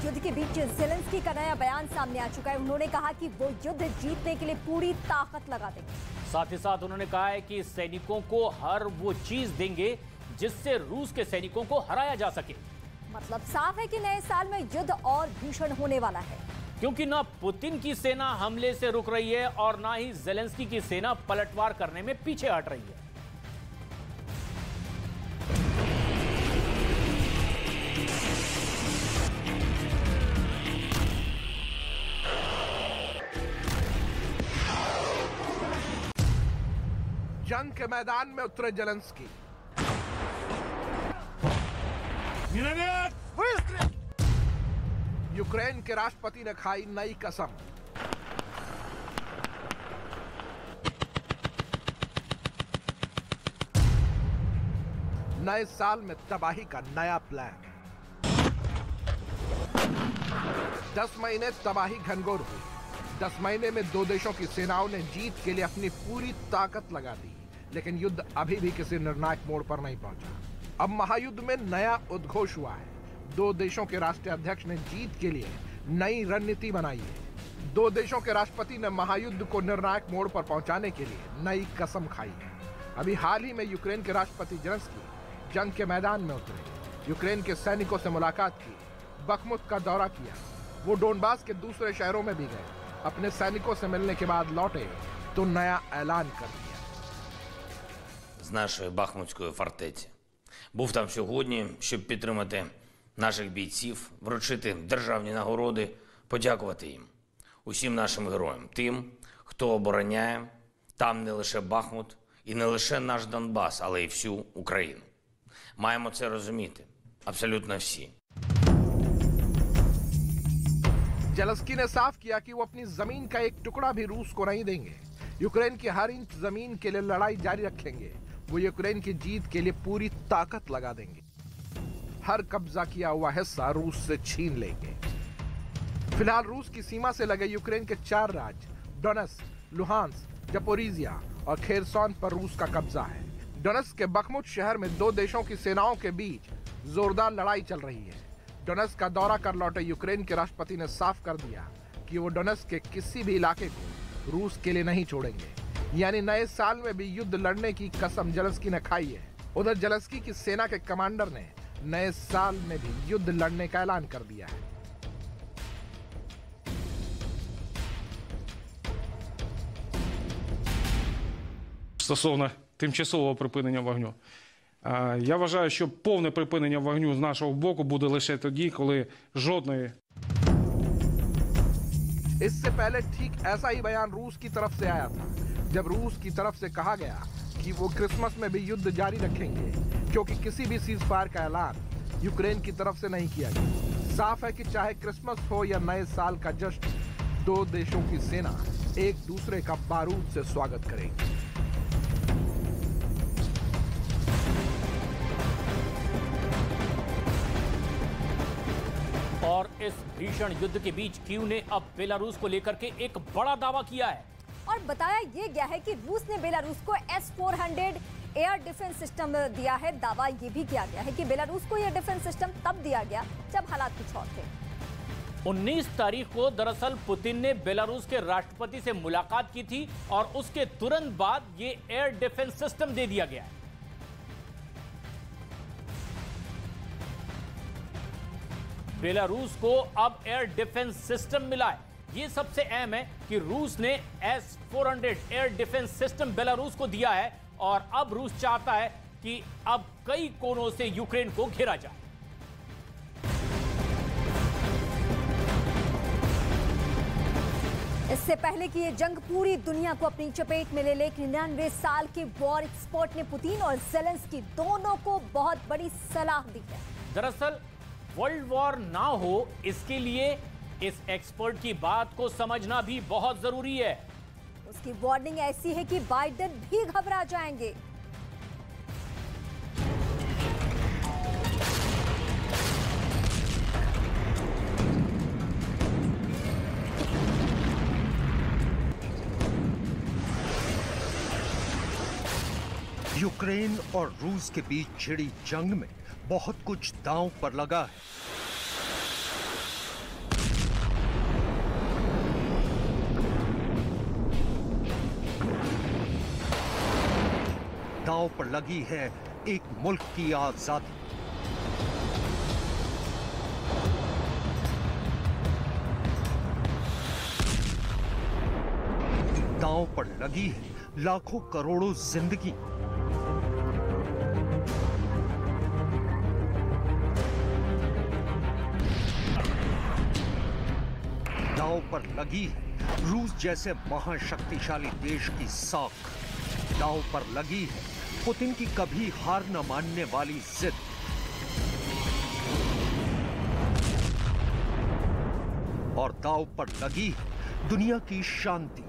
युद्ध के बीच ज़ेलेंस्की का नया बयान सामने आ चुका है। उन्होंने कहा कि वो युद्ध जीतने के लिए पूरी ताकत लगा देंगे। साथ ही साथ उन्होंने कहा है कि सैनिकों को हर वो चीज देंगे जिससे रूस के सैनिकों को हराया जा सके। मतलब साफ है कि नए साल में युद्ध और भीषण होने वाला है, क्योंकि ना पुतिन की सेना हमले से रुक रही है और ना ही ज़ेलेंस्की की सेना पलटवार करने में पीछे हट रही है। जंग के मैदान में उतरे ज़ेलेंस्की। यूक्रेन के राष्ट्रपति ने खाई नई कसम। नए साल में तबाही का नया प्लान। 10 महीने तबाही घनघोर हुई। 10 महीने में दो देशों की सेनाओं ने जीत के लिए अपनी पूरी ताकत लगा दी, लेकिन युद्ध अभी भी किसी निर्णायक मोड़ पर नहीं पहुंचा। अब महायुद्ध में नया उद्घोष हुआ है। दो देशों के राष्ट्रीय अध्यक्ष ने जीत के लिए नई रणनीति बनाई है। दो देशों के राष्ट्रपति ने महायुद्ध को निर्णायक मोड़ पर पहुंचाने के लिए नई कसम खाई है। अभी हाल ही में यूक्रेन के राष्ट्रपति ज़ेलेंस्की जंग के मैदान में उतरे, यूक्रेन के सैनिकों से मुलाकात की, बखमुत का दौरा किया। वो डोनबास के दूसरे शहरों में भी गए। अपने सैनिकों से मिलने के बाद लौटे तो नया ऐलान कर दिया। З нашої Бахмутської фортеці. Був там сьогодні, щоб підтримати наших бійців, вручити державні нагороди, подякувати їм, усім нашим героям, тим, хто обороняє там не лише Бахмут і не лише наш Донбас, але й всю Україну. Маємо це розуміти, абсолютно всі. ज़ेलेंस्की ने साफ किया कि वो अपनी जमीन का एक टुकड़ा भी रूस को नहीं देंगे। यूक्रेन की हर इंच जमीन के लिए लड़ाई जारी रखेंगे। वो यूक्रेन की जीत के लिए पूरी ताकत लगा देंगे। हर कब्जा किया हुआ हिस्सा रूस से छीन लेंगे। फिलहाल रूस की सीमा से लगे यूक्रेन के 4 राज्य डोनेट्स्क, लुहांस्क, ज़पोरिज़िया और खेरसोन पर रूस का कब्जा है। डोनेट्स्क के बखमुत शहर में दो देशों की सेनाओं के बीच जोरदार लड़ाई चल रही है। डोनेट्स्क का दौरा कर लौटे यूक्रेन के राष्ट्रपति ने साफ कर दिया कि वो डोनेट्स्क के किसी भी इलाके को रूस के लिए नहीं छोड़ेंगे। यानी नए साल में भी युद्ध लड़ने की कसम ज़ेलेंस्की ने खाई है। उधर ज़ेलेंस्की की सेना के कमांडर ने नए साल में भी युद्ध लड़ने का ऐलान कर दिया है। Стосовно тимчасового припинення вогню. Я вважаю, що повне припинення вогню з нашого боку буде лише тоді, коли жодної. इससे पहले ठीक ऐसा ही बयान रूस की तरफ से आया था, जब रूस की तरफ से कहा गया कि वो क्रिसमस में भी युद्ध जारी रखेंगे, क्योंकि किसी भी सीज फायर का ऐलान यूक्रेन की तरफ से नहीं किया गया। साफ है कि चाहे क्रिसमस हो या नए साल का जश्न, दो देशों की सेना एक दूसरे का बारूद से स्वागत करेगी। और इस भीषण युद्ध के बीच कीव ने अब बेलारूस को लेकर के एक बड़ा दावा किया है और बताया ये गया है कि रूस ने बेलारूस को S-400 एयर डिफेंस सिस्टम दिया है। दावा ये भी किया गया है कि बेलारूस को यह डिफेंस सिस्टम तब दिया गया जब हालात कुछ और थे। 19 तारीख को दरअसल पुतिन ने बेलारूस के राष्ट्रपति से मुलाकात की थी और उसके तुरंत बाद ये एयर डिफेंस सिस्टम दे दिया गया है। बेलारूस को अब एयर डिफेंस सिस्टम मिला है। ये सबसे अहम है कि रूस ने S-400 air defence system Belarus को दिया है और अब रूस चाहता है कि अब कई कोनों से यूक्रेन को घेरा जाए। इससे पहले कि ये जंग पूरी दुनिया को अपनी चपेट में ले ले, 99 साल के वॉर एक्सपर्ट ने पुतिन और ज़ेलेंस्की दोनों को बहुत बड़ी सलाह दी है। दरअसल वर्ल्ड वॉर ना हो, इसके लिए इस एक्सपर्ट की बात को समझना भी बहुत जरूरी है। उसकी वार्निंग ऐसी है कि बाइडेन भी घबरा जाएंगे। यूक्रेन और रूस के बीच छिड़ी जंग में बहुत कुछ दांव पर लगा है। दांव पर लगी है एक मुल्क की आजादी। दांव पर लगी है लाखों करोड़ों जिंदगी। दांव पर लगी है रूस जैसे महाशक्तिशाली देश की साख। दांव पर लगी है पुतिन की कभी हार न मानने वाली जिद। और दांव पर लगी है दुनिया की शांति।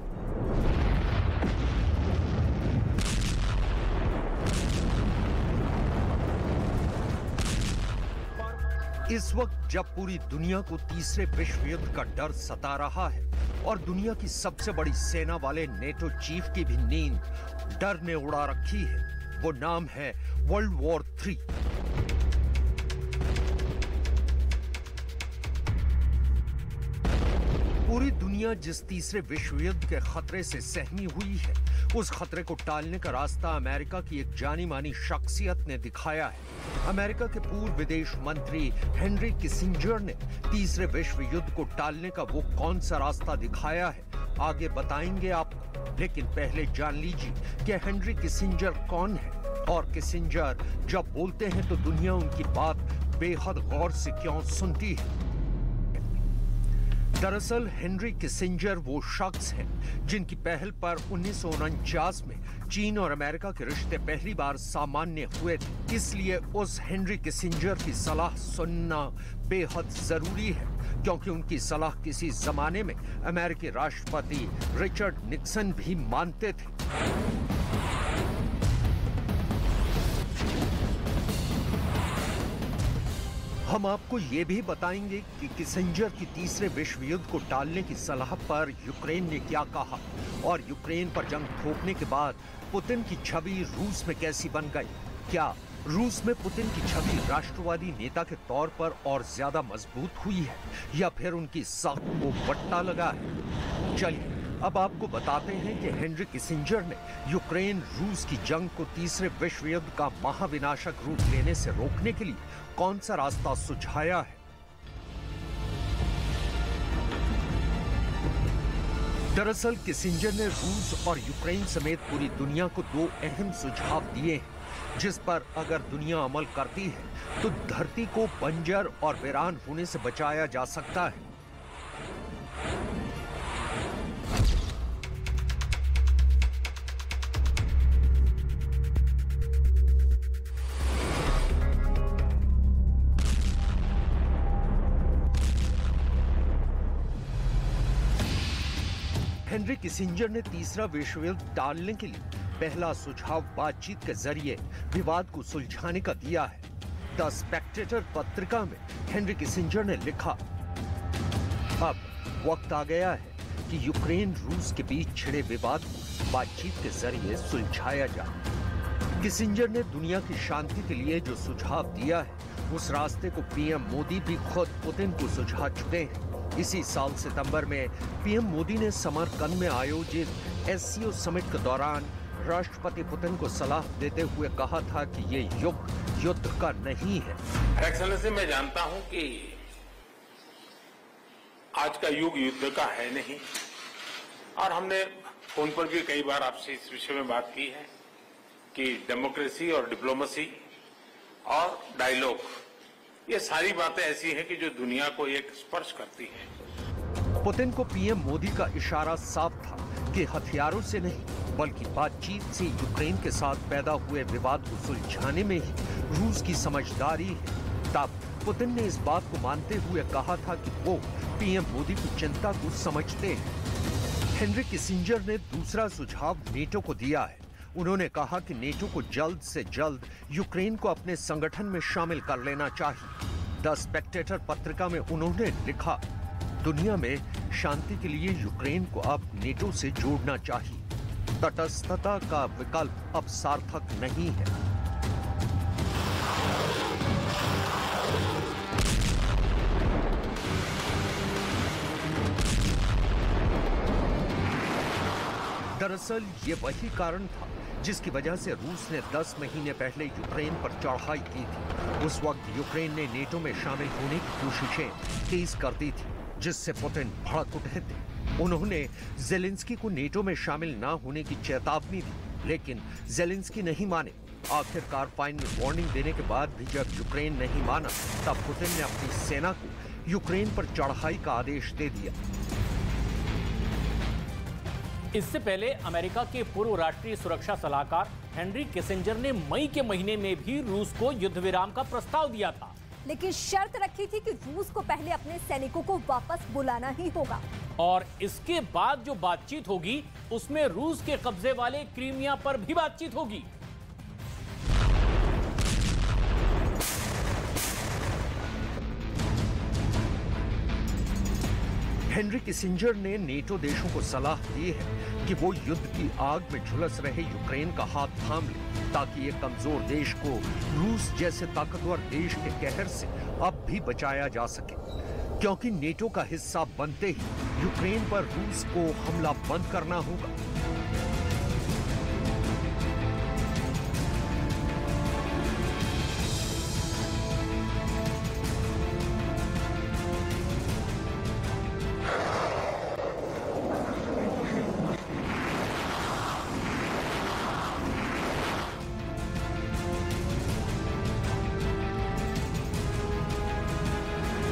इस वक्त जब पूरी दुनिया को तीसरे विश्व युद्ध का डर सता रहा है और दुनिया की सबसे बड़ी सेना वाले नेटो चीफ की भी नींद डर ने उड़ा रखी है, वो नाम है वर्ल्ड वॉर 3। पूरी दुनिया जिस तीसरे विश्व युद्ध के खतरे से सहमी हुई है, उस खतरे को टालने का रास्ता अमेरिका की एक जानी मानी शख्सियत ने दिखाया है। अमेरिका के पूर्व विदेश मंत्री हेनरी किसिंजर ने तीसरे विश्व युद्ध को टालने का वो कौन सा रास्ता दिखाया है, आगे बताएंगे आपको। लेकिन पहले जान लीजिए कि हेनरी किसिंजर कौन है और किसिंजर जब बोलते हैं तो दुनिया उनकी बात बेहद गौर से क्यों सुनती है। दरअसल हेनरी किसिंजर वो शख्स हैं जिनकी पहल पर 1949 में चीन और अमेरिका के रिश्ते पहली बार सामान्य हुए थे। इसलिए उस हेनरी किसिंजर की सलाह सुनना बेहद जरूरी है, क्योंकि उनकी सलाह किसी जमाने में अमेरिकी राष्ट्रपति रिचर्ड निक्सन भी मानते थे। हम आपको ये भी बताएंगे कि किसिंजर की तीसरे विश्व युद्ध को टालने की सलाह पर यूक्रेन ने क्या कहा और यूक्रेन पर जंग थोपने के बाद पुतिन की छवि रूस में कैसी बन गई। क्या रूस में पुतिन की छवि राष्ट्रवादी नेता के तौर पर और ज्यादा मजबूत हुई है या फिर उनकी साख को वट्टा लगा है। चलिए अब आपको बताते हैं कि हेनरी किसिंजर ने यूक्रेन रूस की जंग को तीसरे विश्व युद्ध का महाविनाशक रूप लेने से रोकने के लिए कौन सा रास्ता सुझाया है। दरअसल किसिंजर ने रूस और यूक्रेन समेत पूरी दुनिया को दो अहम सुझाव दिए हैं, जिस पर अगर दुनिया अमल करती है तो धरती को बंजर और वीरान होने से बचाया जा सकता है। हेनरी किसिंजर ने तीसरा विश्व युद्ध टालने के लिए पहला सुझाव बातचीत के जरिए विवाद को सुलझाने का दिया है। द स्पेक्टेटर पत्रिका में हेनरी किसिंजर ने लिखा, अब वक्त आ गया है कि यूक्रेन रूस के बीच छिड़े विवाद को बातचीत के जरिए सुलझाया जाए। किसिंजर ने दुनिया की शांति के लिए जो सुझाव दिया है, उस रास्ते को पीएम मोदी भी खुद पुतिन को सुझा चुके हैं। इसी साल सितंबर में पीएम मोदी ने समरकंद में आयोजित एससीओ समिट के दौरान राष्ट्रपति पुतिन को सलाह देते हुए कहा था कि ये युग युद्ध का नहीं है। एक्सेलेंसी, मैं जानता हूं कि आज का युग युद्ध का है नहीं, और हमने फोन पर भी कई बार आपसे इस विषय में बात की है कि डेमोक्रेसी और डिप्लोमेसी और डायलॉग, ये सारी बातें ऐसी हैं कि जो दुनिया को एक स्पर्श करती है। पुतिन को पीएम मोदी का इशारा साफ था कि हथियारों से नहीं बल्कि बातचीत से यूक्रेन के साथ पैदा हुए विवाद को सुलझाने में ही रूस की समझदारी है। तब पुतिन ने इस बात को मानते हुए कहा था कि वो पीएम मोदी की चिंता को समझते हैं। हेनरी किसिंजर ने दूसरा सुझाव नेटो को दिया है। उन्होंने कहा कि नेटो को जल्द से जल्द यूक्रेन को अपने संगठन में शामिल कर लेना चाहिए। द स्पेक्टेटर पत्रिका में उन्होंने लिखा, दुनिया में शांति के लिए यूक्रेन को अब नेटो से जोड़ना चाहिए। तटस्थता का विकल्प अब सार्थक नहीं है। दरअसल ये वही कारण था जिसकी वजह से रूस ने 10 महीने पहले यूक्रेन पर चढ़ाई की थी। उस वक्त यूक्रेन ने नेटो में शामिल होने की कोशिशें तेज कर दी थी, जिससे पुतिन भड़क उठे थे। उन्होंने जेलेंस्की को नेटो में शामिल न होने की चेतावनी दी, लेकिन जेलेंस्की नहीं माने। आखिरकार फाइनल वार्निंग देने के बाद भी जब यूक्रेन नहीं माना, तब पुतिन ने अपनी सेना को यूक्रेन पर चढ़ाई का आदेश दे दिया। इससे पहले अमेरिका के पूर्व राष्ट्रीय सुरक्षा सलाहकार हेनरी किसिंजर ने मई के महीने में भी रूस को युद्ध विराम का प्रस्ताव दिया था, लेकिन शर्त रखी थी कि रूस को पहले अपने सैनिकों को वापस बुलाना ही होगा। और इसके बाद जो बातचीत होगी उसमें रूस के कब्जे वाले क्रीमिया पर भी बातचीत होगी। हेनरी किसिंजर ने नेटो देशों को सलाह दी है कि वो युद्ध की आग में झुलस रहे यूक्रेन का हाथ थाम ले, ताकि एक कमजोर देश को रूस जैसे ताकतवर देश के कहर से अब भी बचाया जा सके। क्योंकि नेटो का हिस्सा बनते ही यूक्रेन पर रूस को हमला बंद करना होगा।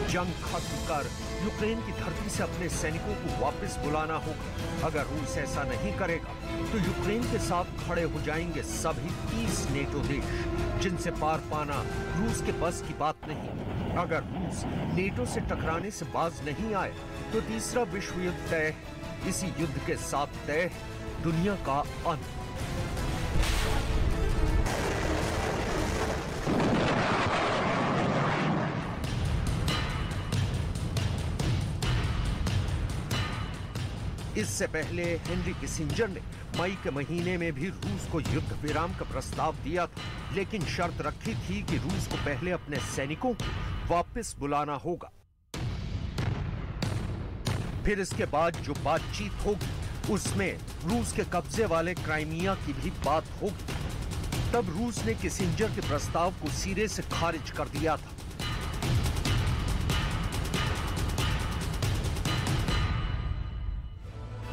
जंग खत्म कर यूक्रेन की धरती से अपने सैनिकों को वापस बुलाना होगा। अगर रूस ऐसा नहीं करेगा तो यूक्रेन के साथ खड़े हो जाएंगे सभी 30 नेटो देश, जिनसे पार पाना रूस के बस की बात नहीं। अगर रूस नेटो से टकराने से बाज नहीं आया तो तीसरा विश्व युद्ध तय। इसी युद्ध के साथ तय दुनिया का अंत। इससे पहले हेनरी किसिंजर ने मई के महीने में भी रूस को युद्ध विराम का प्रस्ताव दिया था, लेकिन शर्त रखी थी कि रूस को पहले अपने सैनिकों को वापस बुलाना होगा। फिर इसके बाद जो बातचीत होगी उसमें रूस के कब्जे वाले क्राइमिया की भी बात होगी। तब रूस ने किसिंजर के प्रस्ताव को सिरे से खारिज कर दिया था।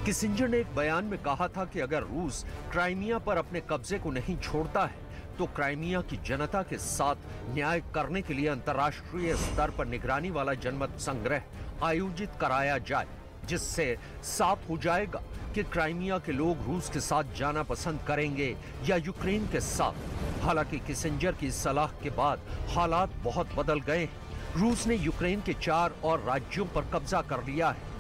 किसिंजर ने एक बयान में कहा था कि अगर रूस क्राइमिया पर अपने कब्जे को नहीं छोड़ता है तो क्राइमिया की जनता के साथ न्याय करने के लिए अंतर्राष्ट्रीय स्तर पर निगरानी वाला जनमत संग्रह आयोजित कराया जाए, जिससे साफ हो जाएगा कि क्राइमिया के लोग रूस के साथ जाना पसंद करेंगे या यूक्रेन के साथ। हालांकि किसिंजर की सलाह के बाद हालात बहुत बदल गए हैं। रूस ने यूक्रेन के 4 और राज्यों पर कब्जा कर लिया है।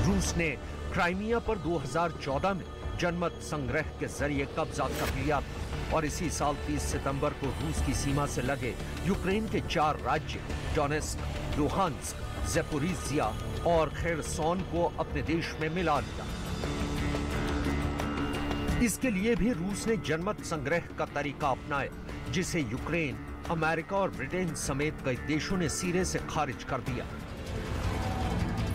रूस ने क्राइमिया पर 2014 में जनमत संग्रह के जरिए कब्जा कर लिया था और इसी साल 30 सितंबर को रूस की सीमा से लगे यूक्रेन के 4 राज्य डोनेस्क, लुहांस्क, ज़ैपोरिज़िया और खेरसोन को अपने देश में मिला लिया। इसके लिए भी रूस ने जनमत संग्रह का तरीका अपनाया, जिसे यूक्रेन, अमेरिका और ब्रिटेन समेत कई देशों ने सिरे से खारिज कर दिया।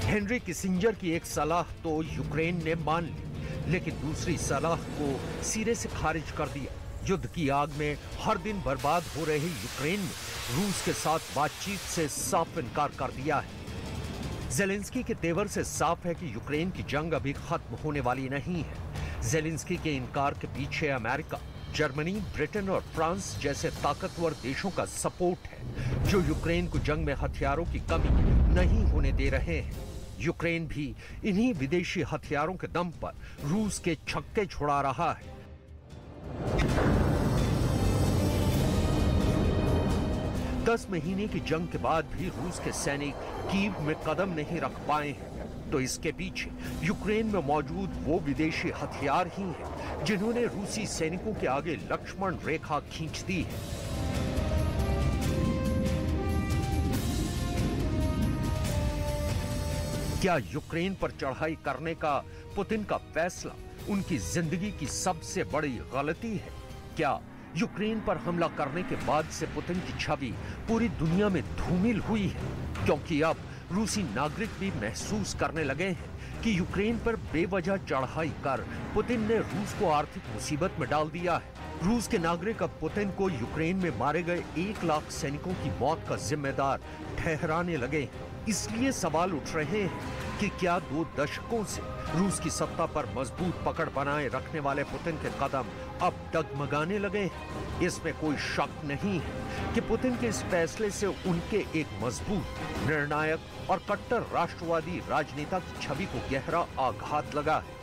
हेनरी किसिंजर की एक सलाह तो यूक्रेन ने मान ली, लेकिन दूसरी सलाह को सिरे से खारिज कर दिया। युद्ध की आग में हर दिन बर्बाद हो रहे यूक्रेन ने रूस के साथ बातचीत से साफ इनकार कर दिया है। जेलेंस्की के तेवर से साफ है कि यूक्रेन की जंग अभी खत्म होने वाली नहीं है। जेलेंस्की के इनकार के पीछे अमेरिका, जर्मनी, ब्रिटेन और फ्रांस जैसे ताकतवर देशों का सपोर्ट है, जो यूक्रेन को जंग में हथियारों की कमी नहीं होने दे रहे हैं। यूक्रेन भी इन्हीं विदेशी हथियारों के दम पर रूस के छक्के छुड़ा रहा है। दस महीने की जंग के बाद भी रूस के सैनिक कीव में कदम नहीं रख पाए हैं, तो इसके पीछे यूक्रेन में मौजूद वो विदेशी हथियार ही हैं जिन्होंने रूसी सैनिकों के आगे लक्ष्मण रेखा खींच दी है। क्या यूक्रेन पर चढ़ाई करने का पुतिन का फैसला उनकी जिंदगी की सबसे बड़ी गलती है? क्या यूक्रेन पर हमला करने के बाद से पुतिन की छवि पूरी दुनिया में धूमिल हुई है? क्योंकि अब रूसी नागरिक भी महसूस करने लगे हैं कि यूक्रेन पर बेवजह चढ़ाई कर पुतिन ने रूस को आर्थिक मुसीबत में डाल दिया है। रूस के नागरिक अब पुतिन को यूक्रेन में मारे गए 1 लाख सैनिकों की मौत का जिम्मेदार ठहराने लगे हैं। इसलिए सवाल उठ रहे हैं कि क्या 2 दशकों से रूस की सत्ता पर मजबूत पकड़ बनाए रखने वाले पुतिन के कदम अब डगमगाने लगे हैं। इसमें कोई शक नहीं है कि पुतिन के इस फैसले से उनके एक मजबूत, निर्णायक और कट्टर राष्ट्रवादी राजनेता की छवि को गहरा आघात लगा है।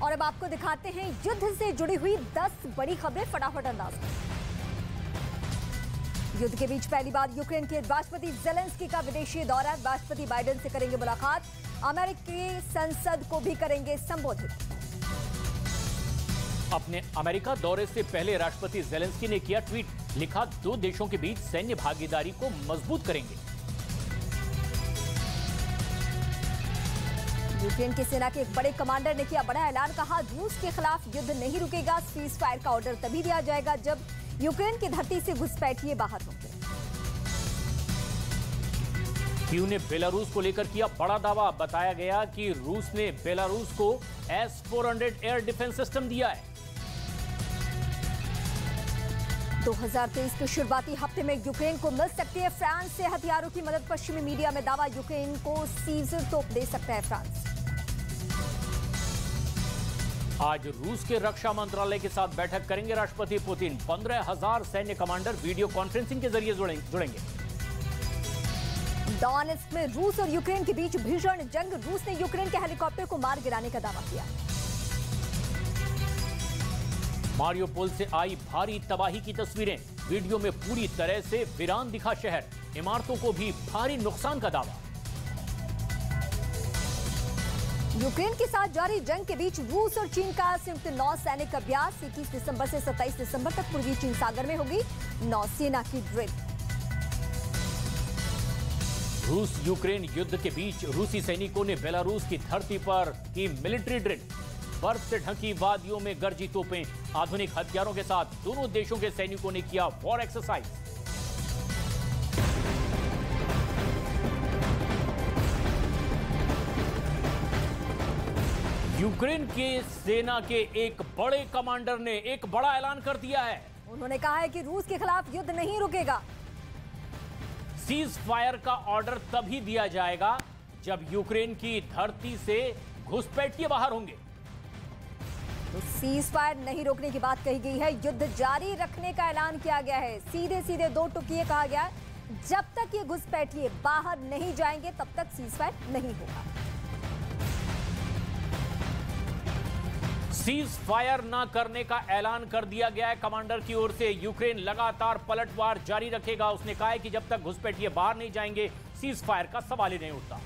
और अब आपको दिखाते हैं युद्ध से जुड़ी हुई 10 बड़ी खबरें, फटाफट अंदाज में। युद्ध के बीच पहली बार यूक्रेन के राष्ट्रपति जेलेंस्की का विदेशी दौरा, राष्ट्रपति बाइडेन से करेंगे मुलाकात, अमेरिकी संसद को भी करेंगे संबोधित। अपने अमेरिका दौरे से पहले राष्ट्रपति जेलेंस्की ने किया ट्वीट, लिखा 2 देशों के बीच सैन्य भागीदारी को मजबूत करेंगे। यूक्रेन की सेना के एक बड़े कमांडर ने किया बड़ा ऐलान, कहा रूस के खिलाफ युद्ध नहीं रुकेगा, सीज फायर का ऑर्डर तभी दिया जाएगा जब यूक्रेन की धरती से घुसपैठिए बाहर होंगे। कीव ने बेलारूस को लेकर किया बड़ा दावा, बताया गया कि रूस ने बेलारूस को S-400 एयर डिफेंस सिस्टम दिया है। 2023 के शुरुआती हफ्ते में यूक्रेन को मिल सकती है फ्रांस से हथियारों की मदद, पश्चिमी मीडिया में दावा, यूक्रेन को सीजर तोप दे सकता है फ्रांस। आज रूस के रक्षा मंत्रालय के साथ बैठक करेंगे राष्ट्रपति पुतिन, 15,000 सैन्य कमांडर वीडियो कॉन्फ्रेंसिंग के जरिए जुड़ेंगे। डॉनेट्स्क में रूस और यूक्रेन के बीच भीषण जंग, रूस ने यूक्रेन के हेलीकॉप्टर को मार गिराने का दावा किया। मारियोपोल से आई भारी तबाही की तस्वीरें, वीडियो में पूरी तरह से वीरान दिखा शहर, इमारतों को भी भारी नुकसान का दावा। यूक्रेन के साथ जारी जंग के बीच रूस और चीन का संयुक्त नौसैनिक अभ्यास 21 दिसंबर से 27 दिसंबर तक पूर्वी चीन सागर में होगी नौसेना की ड्रिल। रूस यूक्रेन युद्ध के बीच रूसी सैनिकों ने बेलारूस की धरती पर की मिलिट्री ड्रिल, बर्फ से ढकी वादियों में गरजी तोपें, आधुनिक हथियारों के साथ दोनों देशों के सैनिकों ने किया वॉर एक्सरसाइज। यूक्रेन के सेना के एक बड़े कमांडर ने एक बड़ा ऐलान कर दिया है। उन्होंने कहा है कि रूस के खिलाफ युद्ध नहीं रुकेगा। सीज फायर का ऑर्डर तभी दिया जाएगा जब यूक्रेन की धरती से घुसपैठिए बाहर होंगे। तो सीज फायर नहीं रोकने की बात कही गई है, युद्ध जारी रखने का ऐलान किया गया है। सीधे सीधे 2 टुकिए कहा गया है, जब तक ये घुसपैठिए बाहर नहीं जाएंगे तब तक सीज फायर नहीं होगा। सीज फायर न करने का ऐलान कर दिया गया है कमांडर की ओर से। यूक्रेन लगातार पलटवार जारी रखेगा। उसने कहा है कि जब तक घुसपैठिए बाहर नहीं जाएंगे सीज फायर का सवाल ही नहीं उठता।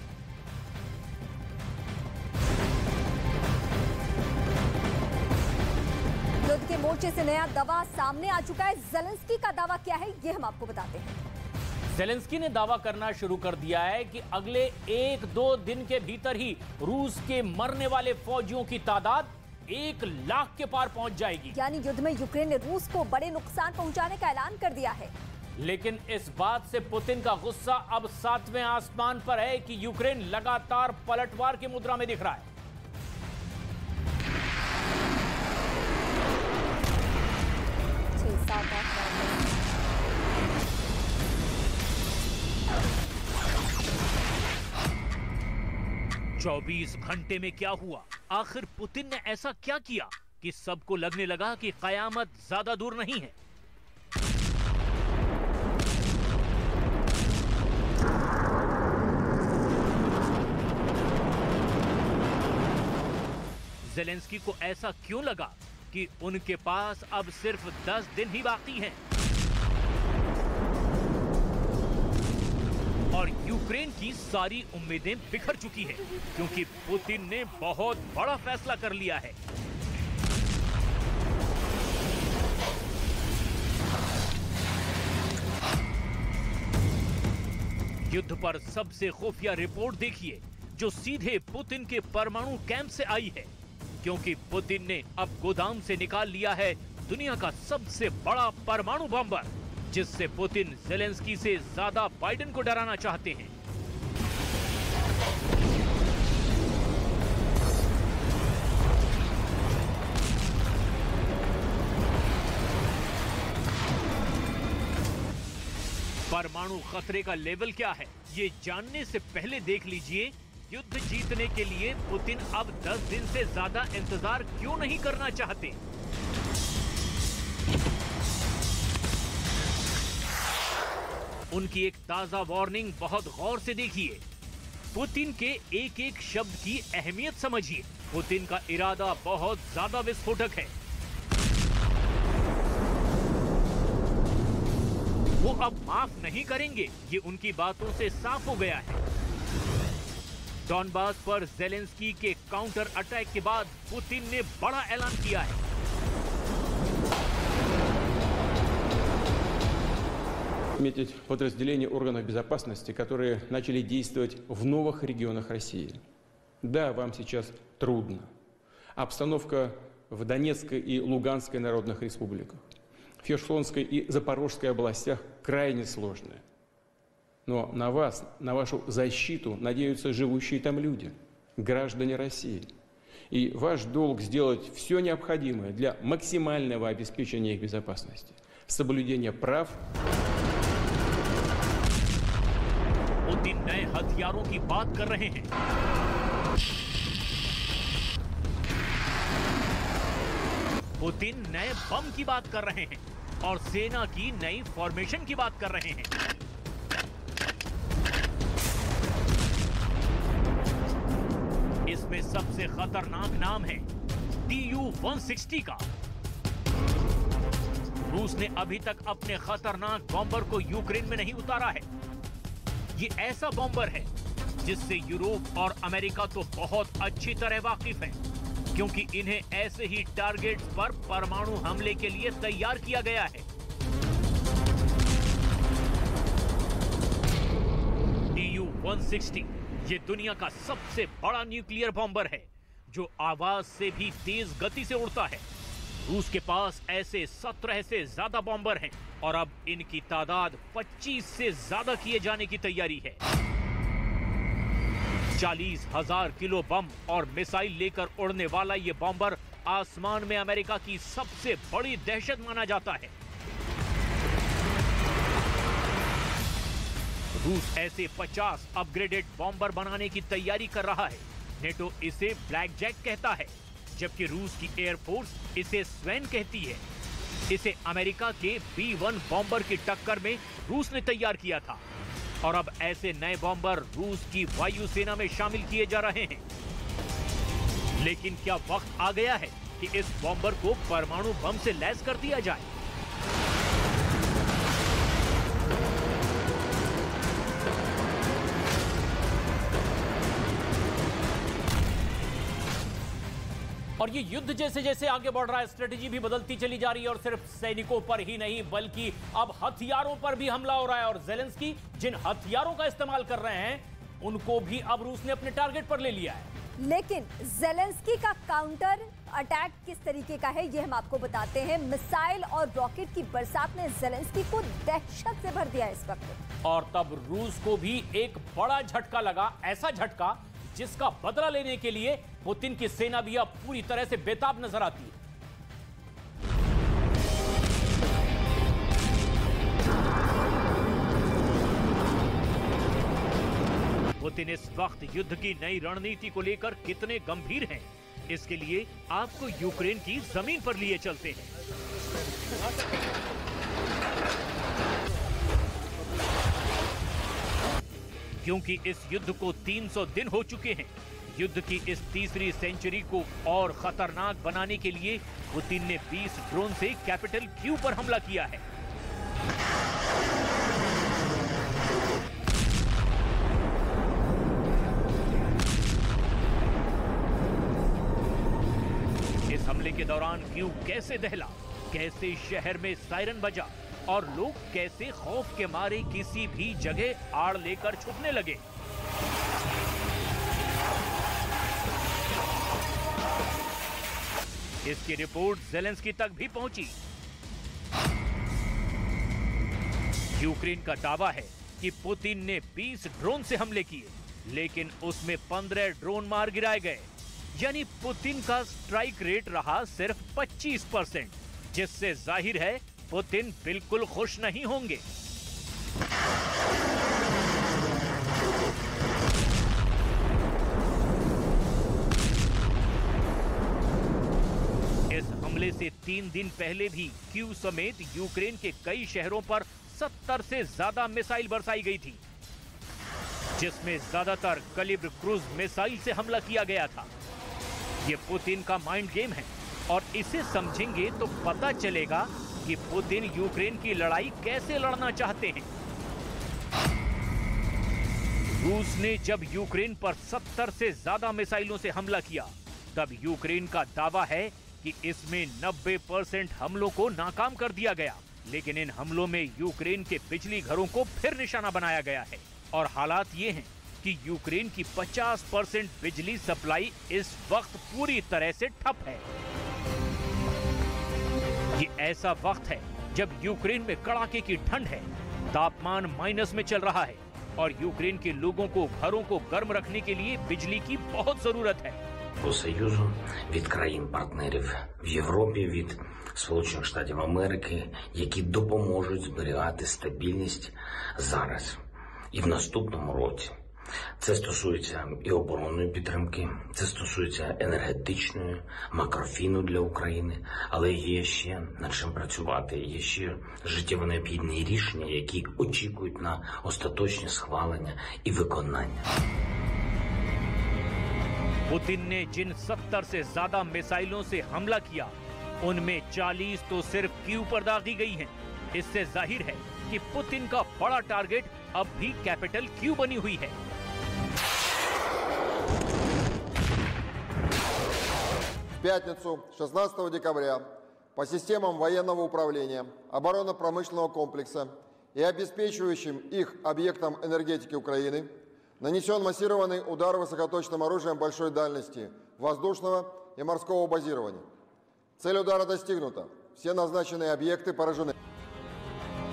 युद्ध के मोर्चे से नया दावा सामने आ चुका है। जेलेंस्की का दावा क्या है ये हम आपको बताते हैं। जेलेंस्की ने दावा करना शुरू कर दिया है कि अगले 1-2 दिन के भीतर ही रूस के मरने वाले फौजियों की तादाद 1 लाख के पार पहुंच जाएगी। यानी युद्ध में यूक्रेन ने रूस को बड़े नुकसान पहुंचाने का ऐलान कर दिया है। लेकिन इस बात से पुतिन का गुस्सा अब 7वें आसमान पर है कि यूक्रेन लगातार पलटवार की मुद्रा में दिख रहा है। चौबीस घंटे में क्या हुआ? आखिर पुतिन ने ऐसा क्या किया कि सबको लगने लगा कि कयामत ज्यादा दूर नहीं है? जेलेंस्की को ऐसा क्यों लगा कि उनके पास अब सिर्फ 10 दिन ही बाकी हैं? और यूक्रेन की सारी उम्मीदें बिखर चुकी हैं क्योंकि पुतिन ने बहुत बड़ा फैसला कर लिया है। युद्ध पर सबसे खुफिया रिपोर्ट देखिए जो सीधे पुतिन के परमाणु कैंप से आई है। क्योंकि पुतिन ने अब गोदाम से निकाल लिया है दुनिया का सबसे बड़ा परमाणु बॉम्बर, जिससे पुतिन ज़ेलेंस्की से ज्यादा बाइडेन को डराना चाहते हैं। परमाणु खतरे का लेवल क्या है, ये जानने से पहले देख लीजिए युद्ध जीतने के लिए पुतिन अब 10 दिन से ज्यादा इंतजार क्यों नहीं करना चाहते। उनकी एक ताजा वार्निंग बहुत गौर से देखिए। पुतिन के एक एक शब्द की अहमियत समझिए। पुतिन का इरादा बहुत ज्यादा विस्फोटक है। वो अब माफ नहीं करेंगे, ये उनकी बातों से साफ हो गया है। डॉनबास पर ज़ेलेंस्की के काउंटर अटैक के बाद पुतिन ने बड़ा ऐलान किया है। Отметить подразделения органов безопасности, которые начали действовать в новых регионах России. Да, вам сейчас трудно. Обстановка в Донецкой и Луганской народных республиках, в Херсонской и Запорожской областях крайне сложная. Но на вас, на вашу защиту надеются живущие там люди, граждане России. И ваш долг сделать все необходимое для максимального обеспечения их безопасности, соблюдения прав. पुतिन नए हथियारों की बात कर रहे हैं। पुतिन नए बम की बात कर रहे हैं और सेना की नई फॉर्मेशन की बात कर रहे हैं। इसमें सबसे खतरनाक नाम है Tu-160 का। रूस ने अभी तक अपने खतरनाक बॉम्बर को यूक्रेन में नहीं उतारा है। ये ऐसा बॉम्बर है जिससे यूरोप और अमेरिका तो बहुत अच्छी तरह वाकिफ हैं, क्योंकि इन्हें ऐसे ही टारगेट्स पर परमाणु हमले के लिए तैयार किया गया है। Tu-160 ये दुनिया का सबसे बड़ा न्यूक्लियर बॉम्बर है, जो आवाज से भी तेज गति से उड़ता है। रूस के पास ऐसे 17 से ज्यादा बॉम्बर हैं और अब इनकी तादाद 25 से ज्यादा किए जाने की तैयारी है। 40,000 किलो बम और मिसाइल लेकर उड़ने वाला ये बॉम्बर आसमान में अमेरिका की सबसे बड़ी दहशत माना जाता है। रूस ऐसे 50 अपग्रेडेड बॉम्बर बनाने की तैयारी कर रहा है। नेटो इसे ब्लैक जैक कहता है, जबकि रूस की एयरफोर्स इसे स्वैन कहती है। इसे अमेरिका के B-1 बॉम्बर की टक्कर में रूस ने तैयार किया था और अब ऐसे नए बॉम्बर रूस की वायुसेना में शामिल किए जा रहे हैं। लेकिन क्या वक्त आ गया है कि इस बॉम्बर को परमाणु बम से लैस कर दिया जाए? और ये युद्ध जैसे जैसे आगे बढ़ रहा है, स्ट्रेटेजी भी बदलती चली जा रही है और सिर्फ सैनिकों पर ही नहीं बल्कि अब हथियारों पर भी हमला हो रहा है। और ज़ेलेंस्की जिन हथियारों का इस्तेमाल कर रहे हैं उनको भी अब रूस ने अपने टारगेट पर ले लिया है। लेकिन ज़ेलेंस्की का काउंटर अटैक किस तरीके का है ये हम आपको बताते हैं। मिसाइल और रॉकेट की बरसात ने ज़ेलेंस्की को दहशत से भर दिया इस वक्त। और तब रूस को भी एक बड़ा झटका लगा, ऐसा झटका जिसका बदला लेने के लिए पुतिन की सेना भी अब पूरी तरह से बेताब नजर आती है। पुतिन इस वक्त युद्ध की नई रणनीति को लेकर कितने गंभीर हैं, इसके लिए आपको यूक्रेन की जमीन पर लिए चलते हैं। क्योंकि इस युद्ध को 300 दिन हो चुके हैं। युद्ध की इस तीसरी सेंचुरी को और खतरनाक बनाने के लिए पुतिन ने 20 ड्रोन से कैपिटल क्यू पर हमला किया है। इस हमले के दौरान क्यू कैसे दहला, कैसे शहर में सायरन बजा और लोग कैसे खौफ के मारे किसी भी जगह आड़ लेकर छुपने लगे। इसकी रिपोर्ट ज़ेलेंस्की तक भी पहुंची। यूक्रेन का दावा है कि पुतिन ने 20 ड्रोन से हमले किए, लेकिन उसमें 15 ड्रोन मार गिराए गए। यानी पुतिन का स्ट्राइक रेट रहा सिर्फ 25%, जिससे जाहिर है पुतिन बिल्कुल खुश नहीं होंगे। इस हमले से 3 दिन पहले भी कीव समेत यूक्रेन के कई शहरों पर 70 से ज्यादा मिसाइल बरसाई गई थी, जिसमें ज्यादातर कैलिबर क्रूज मिसाइल से हमला किया गया था। ये पुतिन का माइंड गेम है और इसे समझेंगे तो पता चलेगा कि पुतिन यूक्रेन की लड़ाई कैसे लड़ना चाहते हैं। रूस ने जब यूक्रेन पर 70 से ज्यादा मिसाइलों से हमला किया, तब यूक्रेन का दावा है कि इसमें 90% हमलों को नाकाम कर दिया गया। लेकिन इन हमलों में यूक्रेन के बिजली घरों को फिर निशाना बनाया गया है और हालात ये हैं कि यूक्रेन की 50% बिजली सप्लाई इस वक्त पूरी तरह से ठप है। ये ऐसा वक्त है जब यूक्रेन में कड़ाके की ठंड है, तापमान माइनस में चल रहा है और यूक्रेन के लोगों को घरों को गर्म रखने के लिए बिजली की बहुत जरूरत है। По Союзу, від країн-партнерів в Європі, від Сполучених Штатів Америки, які допоможуть зберігати стабільність зараз і в наступному році. Це стосується і оборонної підтримки, це стосується енергетичної, макрофіну для України, але є ще над чим працювати, є ще життєво необхідні рішення, які очікують на остаточне схвалення і виконання. पुतिन ने जिन 70 से ज्यादा मिसाइलों से हमला किया, उनमें 40 तो सिर्फ कीव पर दागी गई हैं। इससे जाहिर है कि पुतिन का बड़ा टारगेट अब भी कैपिटल कीव बनी हुई है। В пятницу, 16 декабря, по системам военного управления, оборонно-промышленного комплекса и обеспечивающим их объектам энергетики Украины нанесен массированный удар высокоточным оружием большой дальности воздушного и морского базирования. Цель удара достигнута. Все назначенные объекты поражены.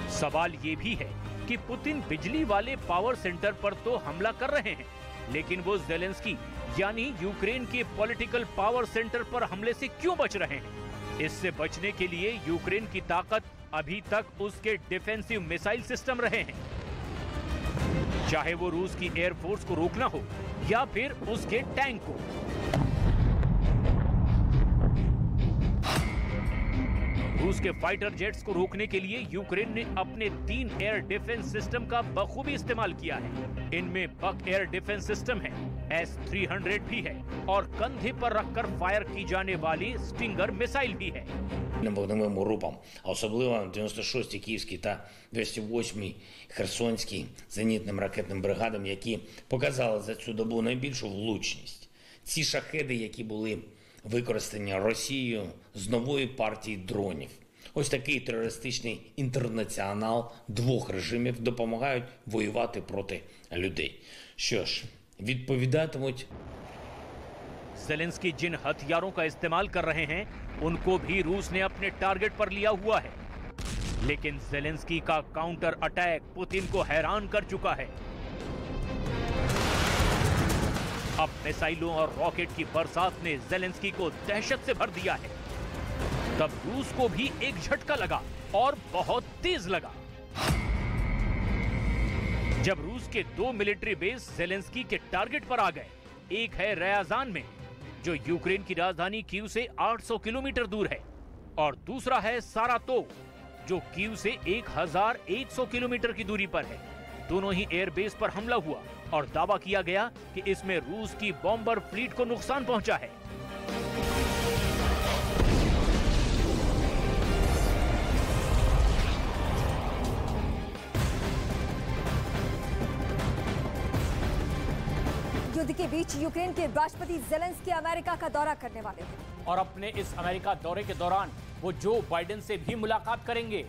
सवाल ये भी है कि पुतिन बिजली वाले पावर सेंटर पर तो हमला कर रहे हैं, लेकिन वो ज़ेलेंस्की यानी यूक्रेन के पॉलिटिकल पावर सेंटर पर हमले से क्यों बच रहे हैं? इससे बचने के लिए यूक्रेन की ताकत अभी तक उसके डिफेंसिव मिसाइल सिस्टम रहे हैं। चाहे वो रूस की एयरफोर्स को रोकना हो या फिर उसके टैंक को। रूस के फाइटर जेट्स को रोकने के लिए यूक्रेन ने अपने 3 एयर डिफेंस सिस्टम का बखूबी इस्तेमाल किया है। इनमें बक एयर डिफेंस सिस्टम है, S-300 भी है और कंधे पर रखकर फायर की जाने वाली स्टिंगर मिसाइल भी है। Вогневим групам, а особливо 96-й Київський та 208-й Херсонський зенітним ракетним бригадам, які показали за цю добу найбільшу влучність. Ці шахеди, які були використані Росією з нової партії дронів. Ось такий терористичний інтернаціонал двох режимів допомагають воювати проти людей. Що ж, відповідатимуть. ज़ेलेंस्की जिन हथियारों का इस्तेमाल कर रहे हैं, उनको भी रूस ने अपने टारगेट पर लिया हुआ है। लेकिन ज़ेलेंस्की का काउंटर अटैक पुतिन को हैरान कर चुका है। अब मिसाइलों और रॉकेट की बरसात ने ज़ेलेंस्की को दहशत से भर दिया है। तब रूस को भी एक झटका लगा और बहुत तेज लगा। जब रूस के 2 मिलिट्री बेस ज़ेलेंस्की के टारगेट पर आ गए। एक है रयाजान में, जो यूक्रेन की राजधानी कीव से 800 किलोमीटर दूर है, और दूसरा है सारातोव, जो कीव से 1100 किलोमीटर की दूरी पर है। दोनों ही एयरबेस पर हमला हुआ और दावा किया गया कि इसमें रूस की बॉम्बर फ्लीट को नुकसान पहुंचा है। युद्ध के बीच यूक्रेन के राष्ट्रपति ज़ेलेंस्की अमेरिका का दौरा करने वाले थे और अपने इस अमेरिका दौरे के दौरान वो जो बाइडेन से भी मुलाकात करेंगे।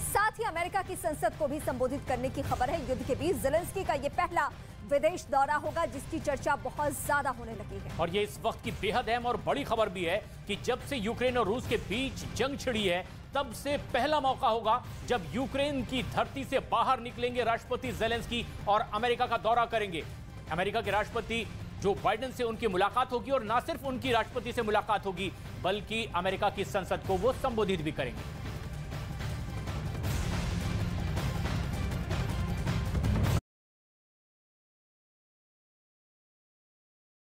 साथ ही अमेरिका की संसद को भी संबोधित करने की खबर है। युद्ध के बीच ज़ेलेंस्की का ये पहला विदेश दौरा होगा, जिसकी चर्चा बहुत ज्यादा होने लगी है। और ये इस वक्त की बेहद अहम और बड़ी खबर भी है कि जब से यूक्रेन और रूस के बीच जंग छिड़ी है, तब से पहला मौका होगा जब यूक्रेन की धरती से बाहर निकलेंगे राष्ट्रपति ज़ेलेंस्की और अमेरिका का दौरा करेंगे। अमेरिका के राष्ट्रपति जो बाइडेन से उनकी मुलाकात होगी और ना सिर्फ उनकी राष्ट्रपति से मुलाकात होगी, बल्कि अमेरिका की संसद को वो संबोधित भी करेंगे।